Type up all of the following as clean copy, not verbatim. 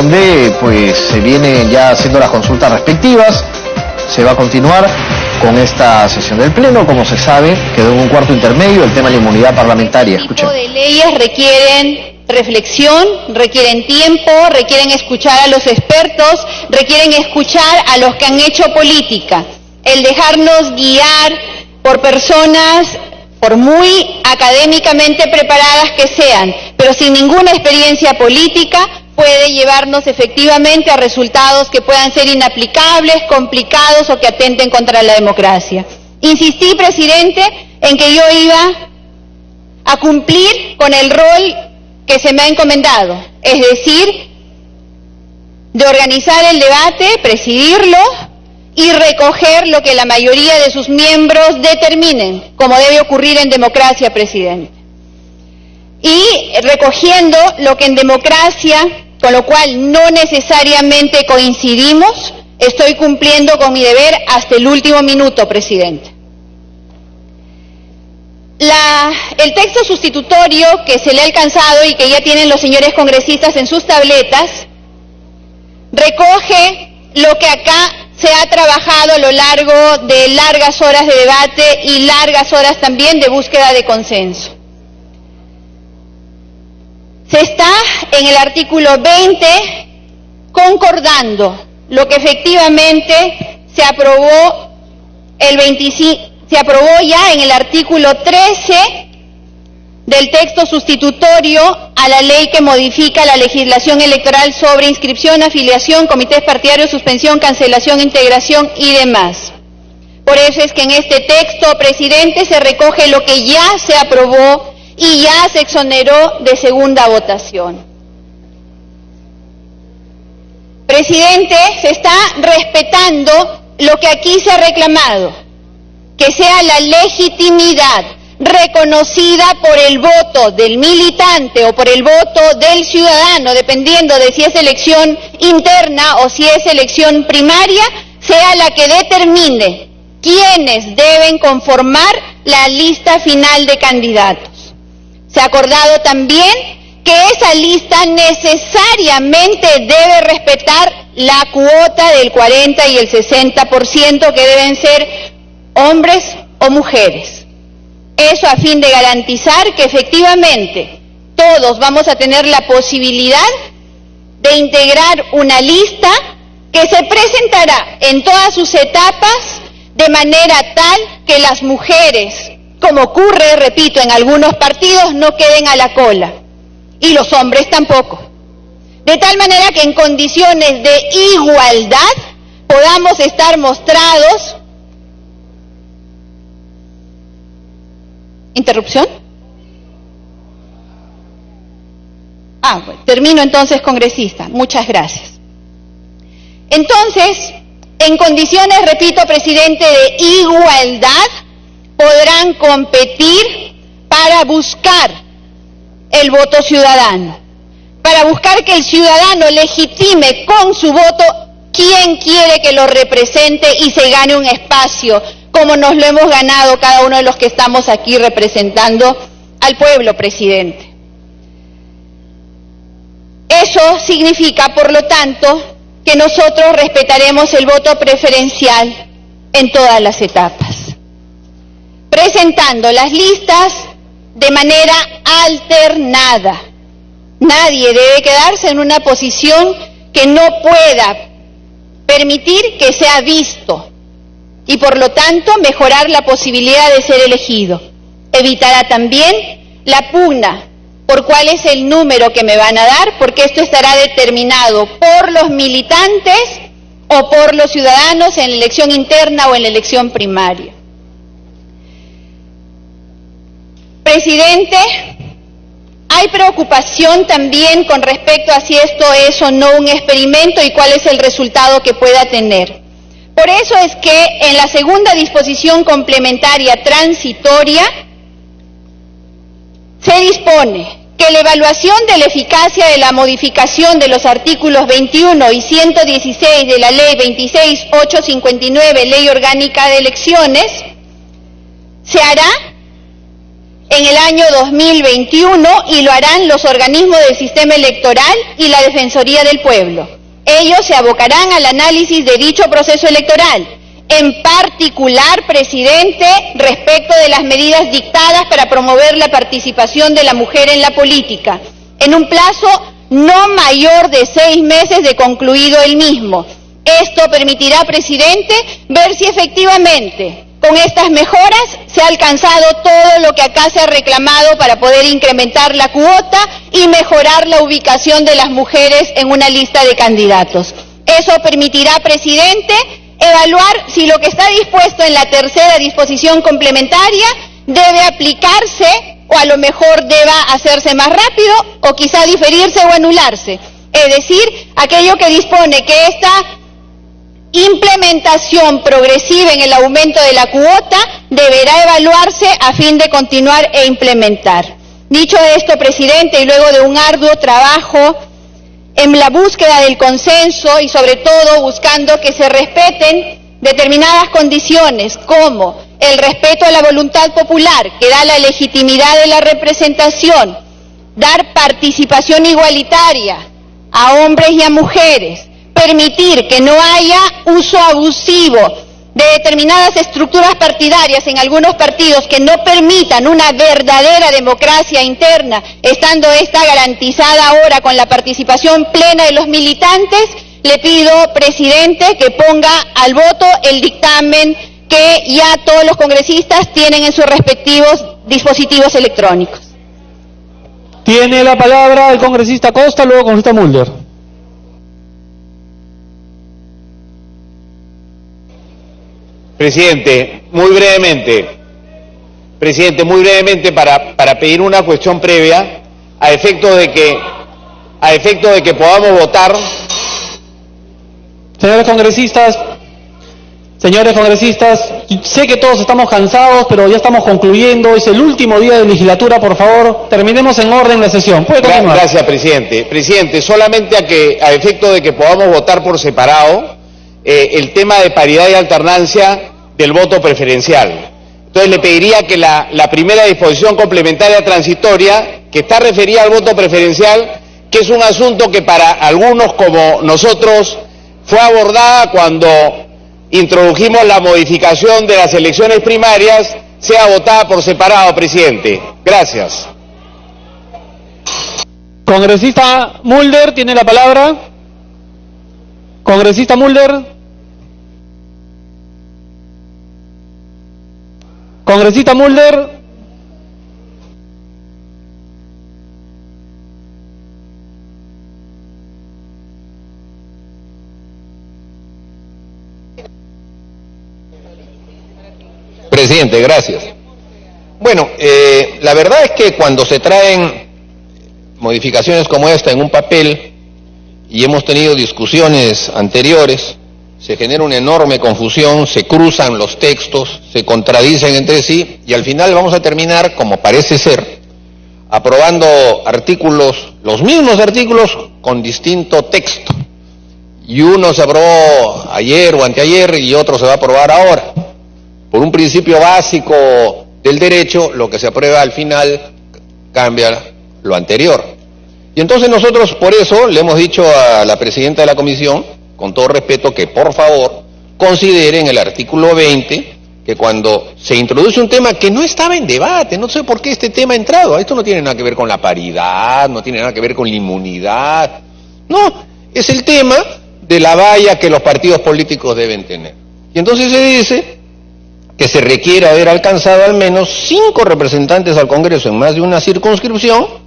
donde pues se vienen ya haciendo las consultas respectivas. Se va a continuar con esta sesión del Pleno. Como se sabe, quedó en un cuarto intermedio el tema de la inmunidad parlamentaria. Escuchen. Este tipo de leyes requieren reflexión, requieren tiempo, requieren escuchar a los expertos, requieren escuchar a los que han hecho política. El dejarnos guiar por personas, por muy académicamente preparadas que sean, pero sin ninguna experiencia política, puede llevarnos efectivamente a resultados que puedan ser inaplicables, complicados o que atenten contra la democracia. Insistí, presidente, en que yo iba a cumplir con el rol que se me ha encomendado, es decir, de organizar el debate, presidirlo y recoger lo que la mayoría de sus miembros determinen, como debe ocurrir en democracia, presidente. Y recogiendo lo que en democracia, con lo cual no necesariamente coincidimos, estoy cumpliendo con mi deber hasta el último minuto, presidente. El texto sustitutorio que se le ha alcanzado y que ya tienen los señores congresistas en sus tabletas, recoge lo que acá se ha trabajado a lo largo de largas horas de debate y largas horas también de búsqueda de consenso. Se está en el artículo 20 concordando lo que efectivamente se aprobó se aprobó ya en el artículo 13 del texto sustitutorio a la ley que modifica la legislación electoral sobre inscripción, afiliación, comités partidarios, suspensión, cancelación, integración y demás. Por eso es que en este texto, presidente, se recoge lo que ya se aprobó y ya se exoneró de segunda votación. Presidente, se está respetando lo que aquí se ha reclamado, que sea la legitimidad reconocida por el voto del militante o por el voto del ciudadano, dependiendo de si es elección interna o si es elección primaria, sea la que determine quiénes deben conformar la lista final de candidatos. Se ha acordado también que esa lista necesariamente debe respetar la cuota del 40 y el 60% que deben ser hombres o mujeres. Eso a fin de garantizar que efectivamente todos vamos a tener la posibilidad de integrar una lista que se presentará en todas sus etapas de manera tal que las mujeres, como ocurre, repito, en algunos partidos, no queden a la cola, y los hombres tampoco. De tal manera que en condiciones de igualdad podamos estar mostrados. ¿Interrupción? Bueno, termino entonces, congresista. Muchas gracias. Entonces, en condiciones, repito, presidente, de igualdad, podrán competir para buscar el voto ciudadano, para buscar que el ciudadano legitime con su voto quién quiere que lo represente y se gane un espacio, como nos lo hemos ganado cada uno de los que estamos aquí representando al pueblo, presidente. Eso significa, por lo tanto, que nosotros respetaremos el voto preferencial en todas las etapas, presentando las listas de manera alternada. Nadie debe quedarse en una posición que no pueda permitir que sea visto y por lo tanto mejorar la posibilidad de ser elegido. Evitará también la pugna por cuál es el número que me van a dar, porque esto estará determinado por los militantes o por los ciudadanos en la elección interna o en la elección primaria. Presidente, hay preocupación también con respecto a si esto es o no un experimento y cuál es el resultado que pueda tener. Por eso es que en la segunda disposición complementaria transitoria se dispone que la evaluación de la eficacia de la modificación de los artículos 21 y 116 de la Ley 26.859, Ley Orgánica de Elecciones, se hará en el año 2021 y lo harán los organismos del sistema electoral y la Defensoría del Pueblo. Ellos se abocarán al análisis de dicho proceso electoral, en particular, presidente, respecto de las medidas dictadas para promover la participación de la mujer en la política, en un plazo no mayor de 6 meses de concluido el mismo. Esto permitirá, presidente, ver si efectivamente con estas mejoras se ha alcanzado todo lo que acá se ha reclamado para poder incrementar la cuota y mejorar la ubicación de las mujeres en una lista de candidatos. Eso permitirá, presidente, evaluar si lo que está dispuesto en la tercera disposición complementaria debe aplicarse o a lo mejor deba hacerse más rápido o quizá diferirse o anularse. Es decir, aquello que dispone que esta implementación progresiva en el aumento de la cuota deberá evaluarse a fin de continuar e implementar. Dicho esto, presidente, y luego de un arduo trabajo en la búsqueda del consenso y sobre todo buscando que se respeten determinadas condiciones como el respeto a la voluntad popular que da la legitimidad de la representación, dar participación igualitaria a hombres y a mujeres, permitir que no haya uso abusivo de determinadas estructuras partidarias en algunos partidos que no permitan una verdadera democracia interna, estando esta garantizada ahora con la participación plena de los militantes, le pido, presidente, que ponga al voto el dictamen que ya todos los congresistas tienen en sus respectivos dispositivos electrónicos. Tiene la palabra el congresista Costa, luego el congresista Mulder. Presidente, muy brevemente para pedir una cuestión previa a efecto de que podamos votar. Señores congresistas, sé que todos estamos cansados, pero ya estamos concluyendo, es el último día de legislatura, por favor, terminemos en orden la sesión. ¿Puede continuar? Gracias, presidente. Presidente, solamente a efecto de que podamos votar por separado el tema de paridad y alternancia del voto preferencial. Entonces le pediría que la primera disposición complementaria transitoria, que está referida al voto preferencial, que es un asunto que para algunos como nosotros fue abordada cuando introdujimos la modificación de las elecciones primarias, sea votada por separado, presidente. Gracias. Congresista Mulder, tiene la palabra. Congresista Mulder. Congresista Mulder. Presidente, gracias. Bueno, la verdad es que cuando se traen modificaciones como esta en un papel, y hemos tenido discusiones anteriores, se genera una enorme confusión, se cruzan los textos, se contradicen entre sí, y al final vamos a terminar, como parece ser, aprobando artículos, los mismos artículos, con distinto texto. Y uno se aprobó ayer o anteayer y otro se va a aprobar ahora. Por un principio básico del derecho, lo que se aprueba al final cambia lo anterior. Y entonces nosotros por eso le hemos dicho a la presidenta de la comisión, con todo respeto, que por favor consideren el artículo 20, que cuando se introduce un tema que no estaba en debate, no sé por qué este tema ha entrado, esto no tiene nada que ver con la paridad, no tiene nada que ver con la inmunidad, no, es el tema de la valla que los partidos políticos deben tener. Y entonces se dice que se requiere haber alcanzado al menos 5 representantes al Congreso en más de una circunscripción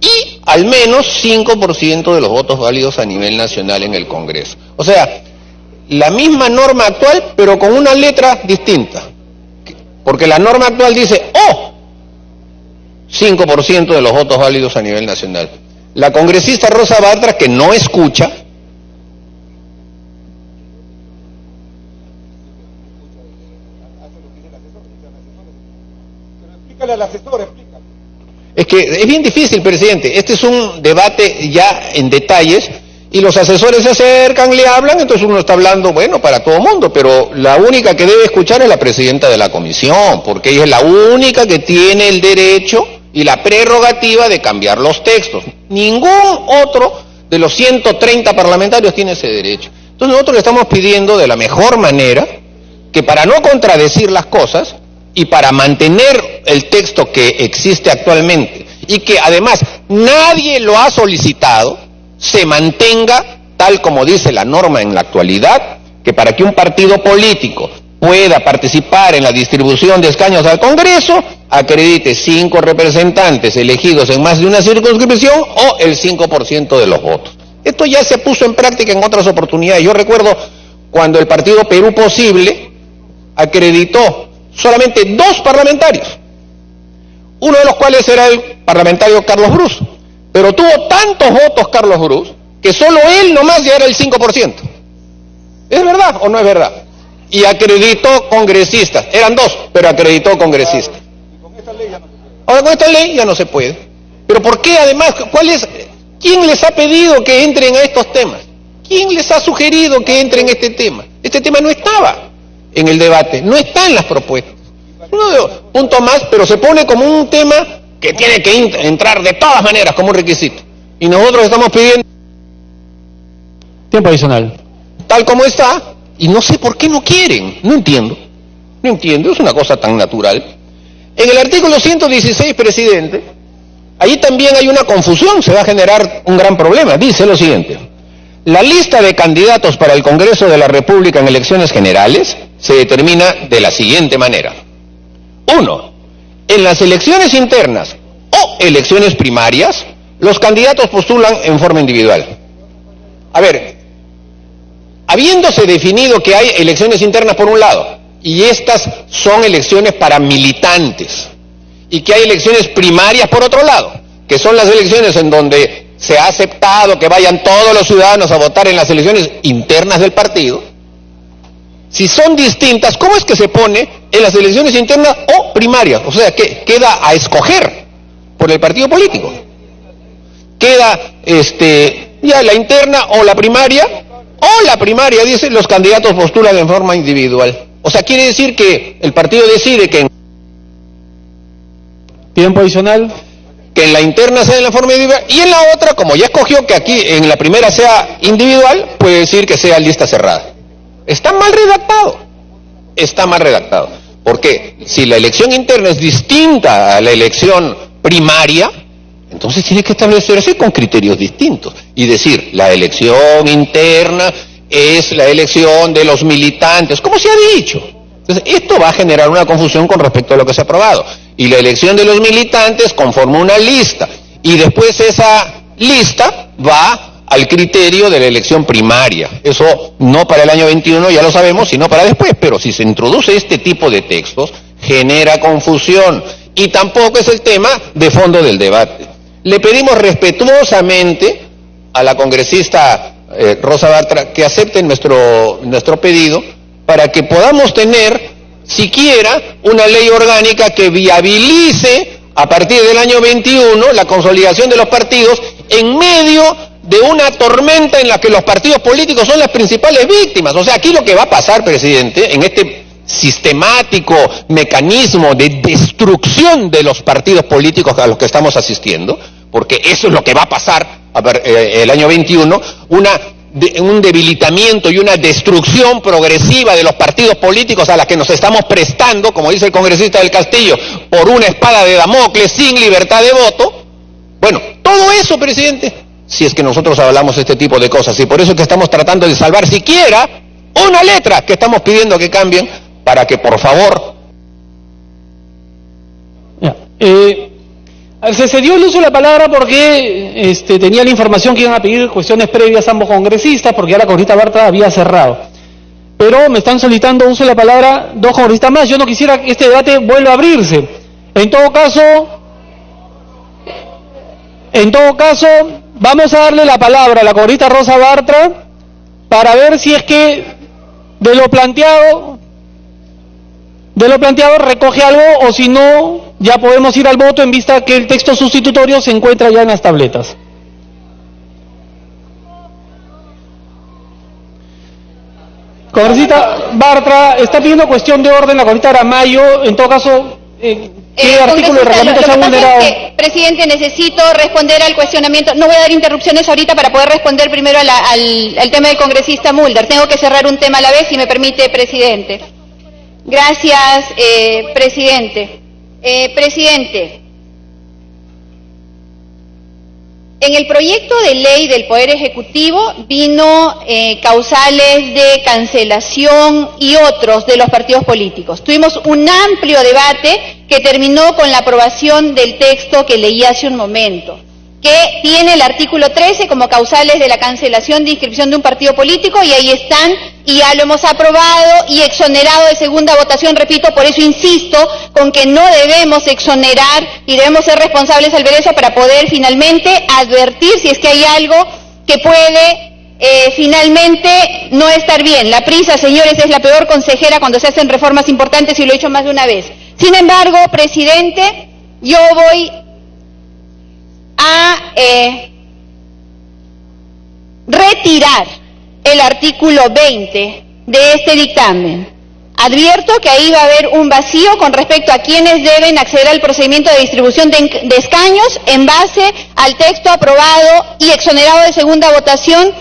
y al menos 5% de los votos válidos a nivel nacional en el Congreso. O sea, la misma norma actual, pero con una letra distinta. Porque la norma actual dice, 5% de los votos válidos a nivel nacional. La congresista Rosa Bartra, que no escucha, es que es bien difícil, presidente. Este es un debate ya en detalles y los asesores se acercan, le hablan, entonces uno está hablando, bueno, para todo el mundo, pero la única que debe escuchar es la presidenta de la comisión, porque ella es la única que tiene el derecho y la prerrogativa de cambiar los textos. Ningún otro de los 130 parlamentarios tiene ese derecho. Entonces nosotros le estamos pidiendo de la mejor manera que, para no contradecir las cosas y para mantener el texto que existe actualmente, y que además nadie lo ha solicitado, se mantenga tal como dice la norma en la actualidad, que para que un partido político pueda participar en la distribución de escaños al Congreso, acredite 5 representantes elegidos en más de una circunscripción o el 5% de los votos. Esto ya se puso en práctica en otras oportunidades. Yo recuerdo cuando el partido Perú Posible acreditó solamente 2 parlamentarios, uno de los cuales era el parlamentario Carlos Brus, pero tuvo tantos votos Carlos Brus que solo él nomás ya era el 5%. ¿Es verdad o no es verdad? Y acreditó congresistas, eran 2, pero acreditó congresistas. Ahora con esta ley ya no se puede. ¿Pero por qué además? ¿Quién les ha pedido que entren a estos temas? ¿Quién les ha sugerido que entren en este tema? Este tema no estaba en el debate, no está en las propuestas. Punto más, pero se pone como un tema que tiene que entrar de todas maneras como un requisito. Y nosotros estamos pidiendo Tiempo adicional. tal como está, y no sé por qué no quieren, no entiendo, es una cosa tan natural. En el artículo 116, presidente, ahí también hay una confusión, se va a generar un gran problema. Dice lo siguiente: la lista de candidatos para el Congreso de la República en elecciones generales se determina de la siguiente manera. 1. En las elecciones internas o elecciones primarias, los candidatos postulan en forma individual. A ver, habiéndose definido que hay elecciones internas por un lado, y estas son elecciones para militantes, y que hay elecciones primarias por otro lado, que son las elecciones en donde se ha aceptado que vayan todos los ciudadanos a votar en las elecciones internas del partido, si son distintas, ¿cómo es que se pone en las elecciones internas o primarias? O sea, que queda a escoger por el partido político. Queda ya la interna o la primaria dice los candidatos postulan en forma individual. O sea, quiere decir que el partido decide que Tiempo adicional. en la interna sea en la forma individual, y en la otra, como ya escogió que aquí en la primera sea individual, puede decir que sea lista cerrada. Está mal redactado, porque si la elección interna es distinta a la elección primaria, entonces tiene que establecerse con criterios distintos y decir, la elección interna es la elección de los militantes, como se ha dicho. Entonces, esto va a generar una confusión con respecto a lo que se ha aprobado. Y la elección de los militantes conforma una lista, y después esa lista va al criterio de la elección primaria. Eso no para el año 21, ya lo sabemos, sino para después. Pero si se introduce este tipo de textos, genera confusión, y tampoco es el tema de fondo del debate. Le pedimos respetuosamente a la congresista Rosa Bartra que acepten nuestro pedido para que podamos tener siquiera una ley orgánica que viabilice a partir del año 21 la consolidación de los partidos en medio de una tormenta en la que los partidos políticos son las principales víctimas. O sea, aquí lo que va a pasar, presidente, en este sistemático mecanismo de destrucción de los partidos políticos a los que estamos asistiendo, porque eso es lo que va a pasar el año 21, un debilitamiento y una destrucción progresiva de los partidos políticos a la que nos estamos prestando, como dice el congresista del Castillo, por una espada de Damocles sin libertad de voto. Bueno, todo eso, presidente, si es que nosotros hablamos este tipo de cosas, y por eso es que estamos tratando de salvar siquiera una letra que estamos pidiendo que cambien, para que por favor... Se dio el uso de la palabra porque tenía la información que iban a pedir cuestiones previas a ambos congresistas, porque ya la congresista Bartra había cerrado. Pero me están solicitando uso de la palabra 2 congresistas más. Yo no quisiera que este debate vuelva a abrirse. En todo caso, vamos a darle la palabra a la congresista Rosa Bartra para ver si es que de lo planteado recoge algo, o si no, ya podemos ir al voto en vista que el texto sustitutorio se encuentra ya en las tabletas. Congresista Bartra, está pidiendo cuestión de orden la congresista Aramayo, en todo caso, ¿qué artículo del reglamento se ha vulnerado? Es que, presidente, necesito responder al cuestionamiento. No voy a dar interrupciones ahorita para poder responder primero al tema del congresista Mulder. Tengo que cerrar un tema a la vez, si me permite, presidente. Gracias, presidente. Presidente, en el proyecto de ley del Poder Ejecutivo vino causales de cancelación y otros de los partidos políticos. Tuvimos un amplio debate que terminó con la aprobación del texto que leí hace un momento, que tiene el artículo 13 como causales de la cancelación de inscripción de un partido político, y ahí están, y ya lo hemos aprobado y exonerado de segunda votación. Repito, por eso insisto con que no debemos exonerar y debemos ser responsables al ver eso para poder finalmente advertir si es que hay algo que puede finalmente no estar bien. La prisa, señores, es la peor consejera cuando se hacen reformas importantes, y lo he dicho más de una vez. Sin embargo, presidente, yo voy a retirar el artículo 20 de este dictamen. Advierto que ahí va a haber un vacío con respecto a quienes deben acceder al procedimiento de distribución de escaños en base al texto aprobado y exonerado de segunda votación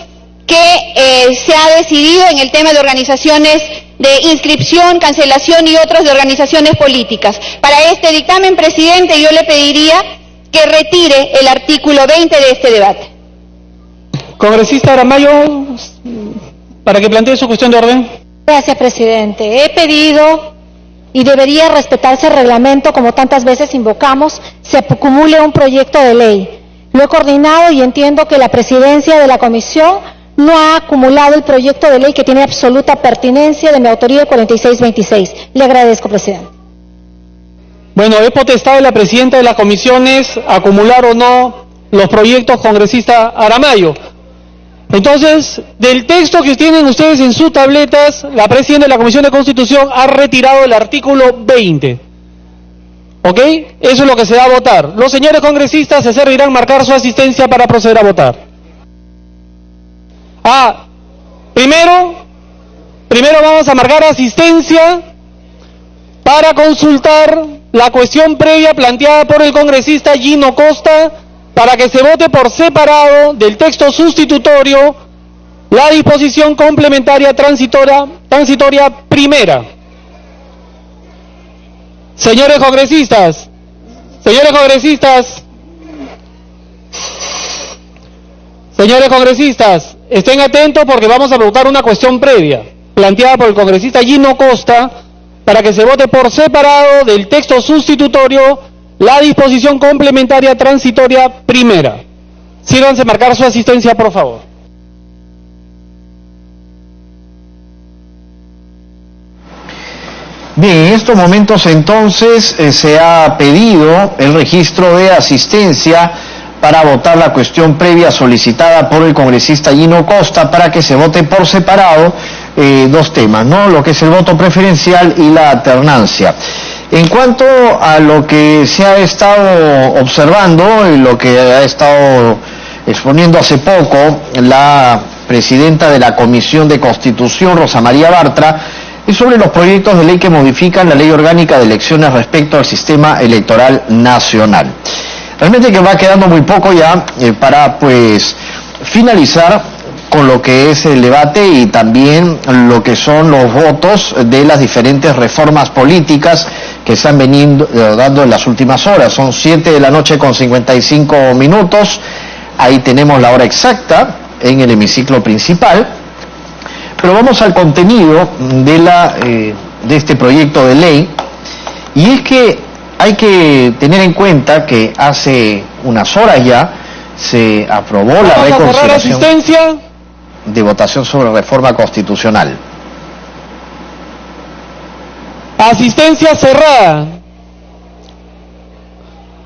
que se ha decidido en el tema de organizaciones de inscripción, cancelación y otros de organizaciones políticas. Para este dictamen, presidente, yo le pediría que retire el artículo 20 de este debate. Congresista Aramayo, para que plantee su cuestión de orden. Gracias, presidente. He pedido, y debería respetarse el reglamento como tantas veces invocamos, se acumule un proyecto de ley. Lo he coordinado y entiendo que la presidencia de la comisión no ha acumulado el proyecto de ley que tiene absoluta pertinencia de mi autoría, el 4626. Le agradezco, presidente. Bueno, he potestado a la presidenta de las comisiones acumular o no los proyectos, congresista Aramayo. Entonces, del texto que tienen ustedes en sus tabletas, la presidenta de la Comisión de Constitución ha retirado el artículo 20. ¿Ok? Eso es lo que se va a votar. Los señores congresistas se servirán marcar su asistencia para proceder a votar. Primero vamos a marcar asistencia para consultar la cuestión previa planteada por el congresista Gino Costa, para que se vote por separado del texto sustitutorio la disposición complementaria transitoria primera. Señores congresistas, estén atentos porque vamos a votar una cuestión previa planteada por el congresista Gino Costa para que se vote por separado del texto sustitutorio la disposición complementaria transitoria primera. Síganse marcar su asistencia, por favor. Bien, en estos momentos entonces se ha pedido el registro de asistencia para votar la cuestión previa solicitada por el congresista Gino Costa para que se vote por separado dos temas, ¿no? Lo que es el voto preferencial y la alternancia. En cuanto a lo que se ha estado observando y lo que ha estado exponiendo hace poco la presidenta de la Comisión de Constitución, Rosa María Bartra, es sobre los proyectos de ley que modifican la Ley Orgánica de Elecciones respecto al sistema electoral nacional. Realmente que va quedando muy poco ya para pues finalizar con lo que es el debate y también lo que son los votos de las diferentes reformas políticas que se han venido dando en las últimas horas. Son 7 de la noche con 55 minutos, ahí tenemos la hora exacta en el hemiciclo principal, pero vamos al contenido de este proyecto de ley, y es que hay que tener en cuenta que hace unas horas ya se aprobó la reconsideración de votación sobre reforma constitucional. Asistencia cerrada.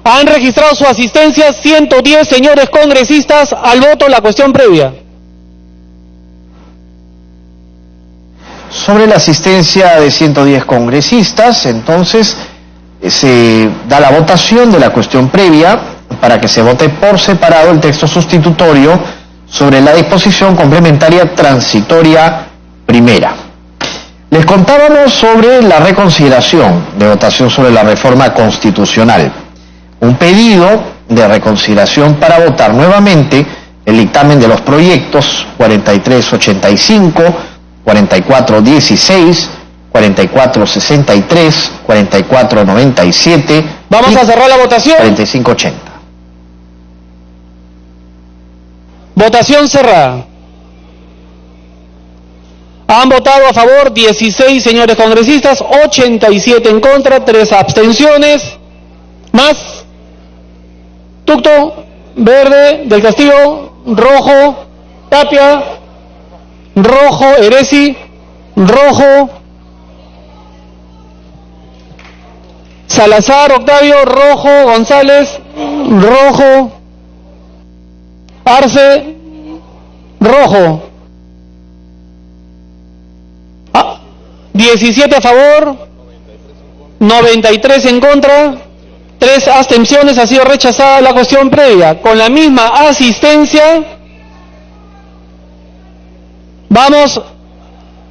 Han registrado su asistencia 110 señores congresistas al voto en la cuestión previa. Sobre la asistencia de 110 congresistas, entonces se da la votación de la cuestión previa para que se vote por separado el texto sustitutorio sobre la disposición complementaria transitoria primera. Les contábamos sobre la reconsideración de votación sobre la reforma constitucional. Un pedido de reconsideración para votar nuevamente el dictamen de los proyectos 4385, 4416, 4463, 4497. Vamos a cerrar la votación. 4580. Votación cerrada. Han votado a favor 16 señores congresistas, 87 en contra, 3 abstenciones. Más. Tucto, Verde, Del Castillo, Rojo, Tapia, Rojo, Heresi, Rojo, Salazar, Octavio, Rojo, González, Rojo, Arce, Rojo. 17 a favor, 93 en contra, 3 abstenciones. Ha sido rechazada la cuestión previa. Con la misma asistencia, vamos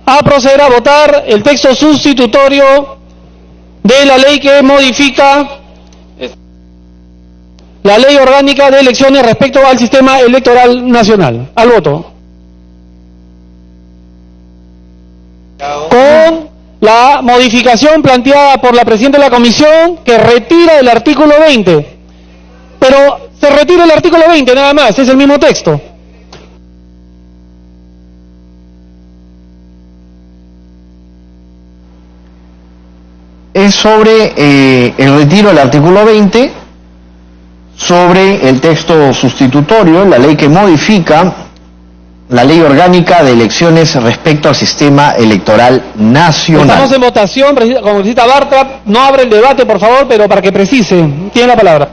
a proceder a votar el texto sustitutorio de la ley que modifica la ley orgánica de elecciones respecto al sistema electoral nacional. Al voto. Con la modificación planteada por la presidenta de la comisión, que retira el artículo 20. Pero se retira el artículo 20 nada más, es el mismo texto. Es sobre el retiro del artículo 20, sobre el texto sustitutorio, la ley que modifica la ley orgánica de elecciones respecto al sistema electoral nacional. Estamos en votación, congresista Bartra, no abre el debate, por favor, pero para que precise, tiene la palabra.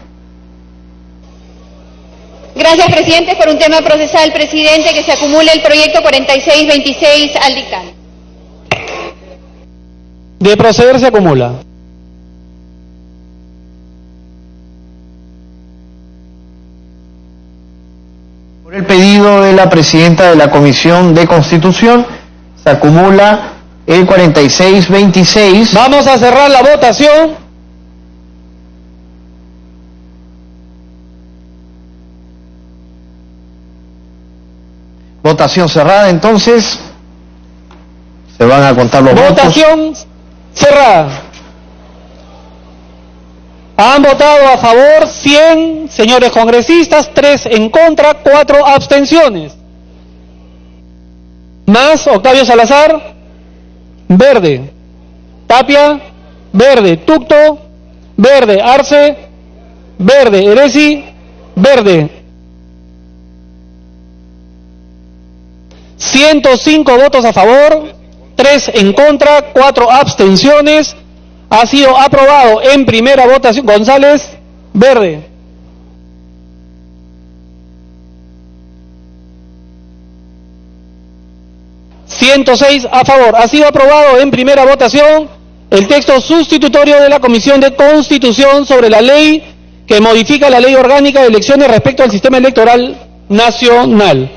Gracias, presidente. Por un tema procesal, presidente, que se acumule el proyecto 4626 al dictamen. De proceder se acumula. Por el pedido de la presidenta de la Comisión de Constitución, se acumula el 4626. Vamos a cerrar la votación. Votación cerrada, entonces se van a contar los votos. Votación cerrada. Han votado a favor 100 señores congresistas, 3 en contra, 4 abstenciones. Más Octavio Salazar, Verde. Tapia, Verde. Tucto, Verde. Arce, Verde. Heresi, Verde. 105 votos a favor, 3 en contra, 4 abstenciones. Ha sido aprobado en primera votación. González, Verde. ...106 a favor. Ha sido aprobado en primera votación el texto sustitutorio de la Comisión de Constitución sobre la ley que modifica la ley orgánica de elecciones respecto al sistema electoral nacional.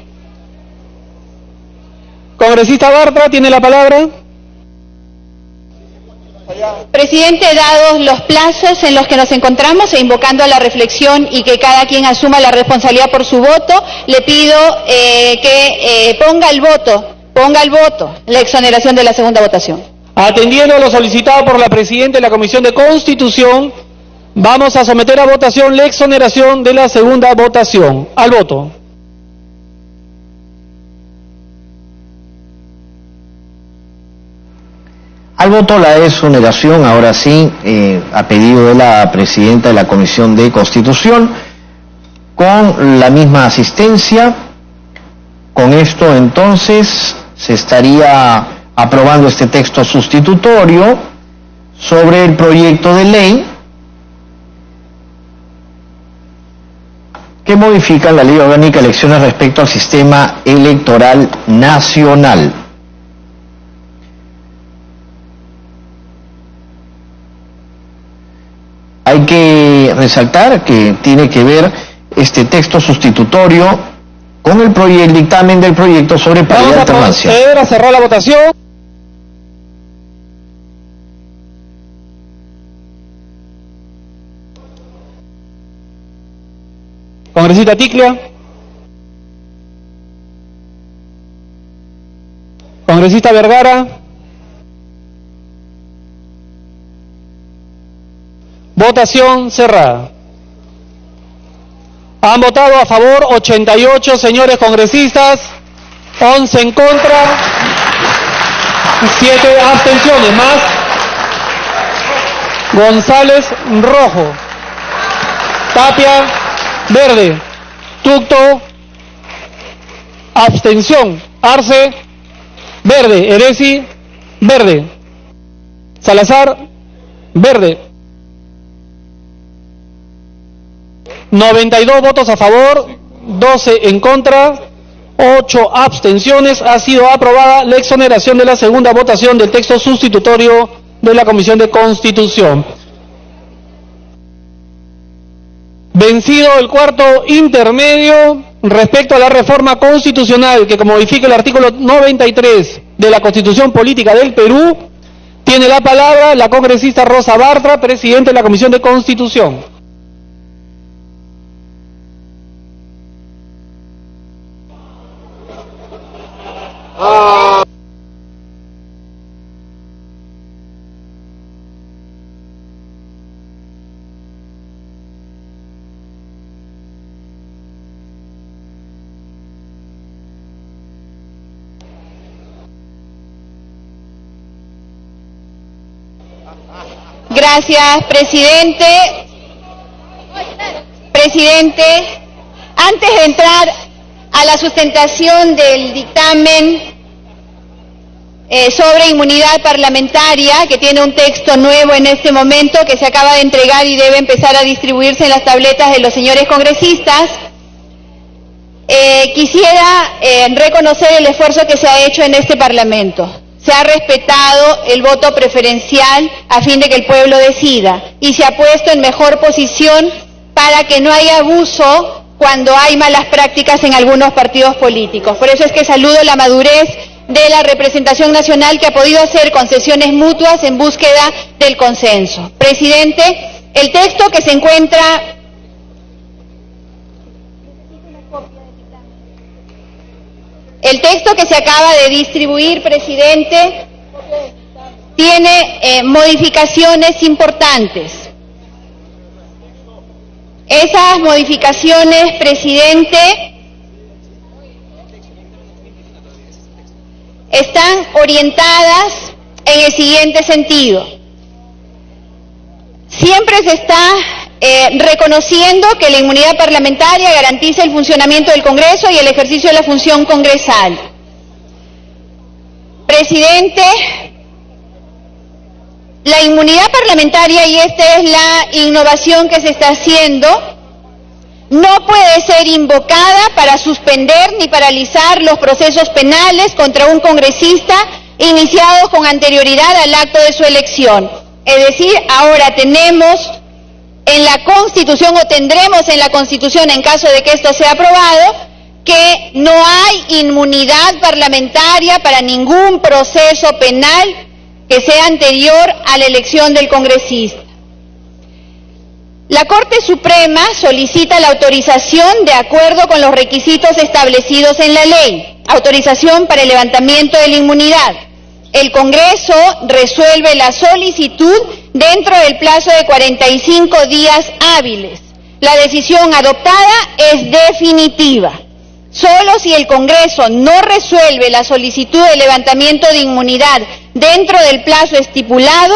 Congresista Bartra, tiene la palabra. Presidente, dados los plazos en los que nos encontramos e invocando a la reflexión y que cada quien asuma la responsabilidad por su voto, le pido que ponga al voto la exoneración de la segunda votación. Atendiendo a lo solicitado por la presidenta de la Comisión de Constitución, vamos a someter a votación la exoneración de la segunda votación. Al voto. Al voto la exoneración, ahora sí, a pedido de la presidenta de la Comisión de Constitución, con la misma asistencia. Con esto entonces se estaría aprobando este texto sustitutorio sobre el proyecto de ley que modifica la ley orgánica de elecciones respecto al sistema electoral nacional. Hay que resaltar que tiene que ver este texto sustitutorio con el dictamen del proyecto sobre paridad de alternancia. Vamos a proceder a cerrar la votación. Congresista Ticlia. Congresista Vergara. Votación cerrada. Han votado a favor 88 señores congresistas, 11 en contra, 7 abstenciones más. González, rojo. Tapia, verde. Tucto, abstención. Arce, verde. Eresi, verde. Salazar, verde. 92 votos a favor, 12 en contra, 8 abstenciones. Ha sido aprobada la exoneración de la segunda votación del texto sustitutorio de la Comisión de Constitución. Vencido el cuarto intermedio respecto a la reforma constitucional que modifica el artículo 93 de la Constitución Política del Perú, tiene la palabra la congresista Rosa Bartra, presidenta de la Comisión de Constitución. Gracias, presidente. Presidente, antes de entrar a la sustentación del dictamen sobre inmunidad parlamentaria, que tiene un texto nuevo en este momento que se acaba de entregar y debe empezar a distribuirse en las tabletas de los señores congresistas, quisiera reconocer el esfuerzo que se ha hecho en este Parlamento. Se ha respetado el voto preferencial a fin de que el pueblo decida y se ha puesto en mejor posición para que no haya abuso cuando hay malas prácticas en algunos partidos políticos. Por eso es que saludo la madurez de la representación nacional que ha podido hacer concesiones mutuas en búsqueda del consenso. Presidente, el texto que se encuentra El texto que se acaba de distribuir, presidente, tiene modificaciones importantes. Esas modificaciones, presidente, están orientadas en el siguiente sentido. Siempre se está reconociendo que la inmunidad parlamentaria garantiza el funcionamiento del Congreso y el ejercicio de la función congresal. Presidente, la inmunidad parlamentaria, y esta es la innovación que se está haciendo, no puede ser invocada para suspender ni paralizar los procesos penales contra un congresista iniciados con anterioridad al acto de su elección. Es decir, ahora tenemos en la Constitución, o tendremos en la Constitución, en caso de que esto sea aprobado, que no hay inmunidad parlamentaria para ningún proceso penal que sea anterior a la elección del congresista. La Corte Suprema solicita la autorización de acuerdo con los requisitos establecidos en la ley, autorización para el levantamiento de la inmunidad. El Congreso resuelve la solicitud dentro del plazo de 45 días hábiles. La decisión adoptada es definitiva. Solo si el Congreso no resuelve la solicitud de levantamiento de inmunidad dentro del plazo estipulado,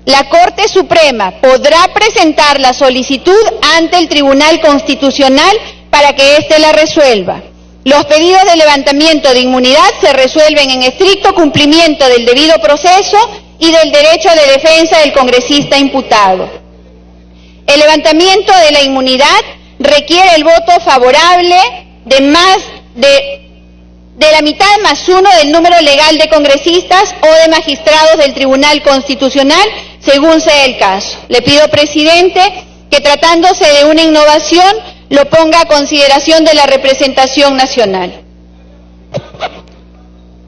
la Corte Suprema podrá presentar la solicitud ante el Tribunal Constitucional para que éste la resuelva. Los pedidos de levantamiento de inmunidad se resuelven en estricto cumplimiento del debido proceso y del derecho de defensa del congresista imputado. El levantamiento de la inmunidad requiere el voto favorable de la mitad más uno del número legal de congresistas o de magistrados del Tribunal Constitucional, según sea el caso. Le pido, presidente, que tratándose de una innovación, lo ponga a consideración de la representación nacional.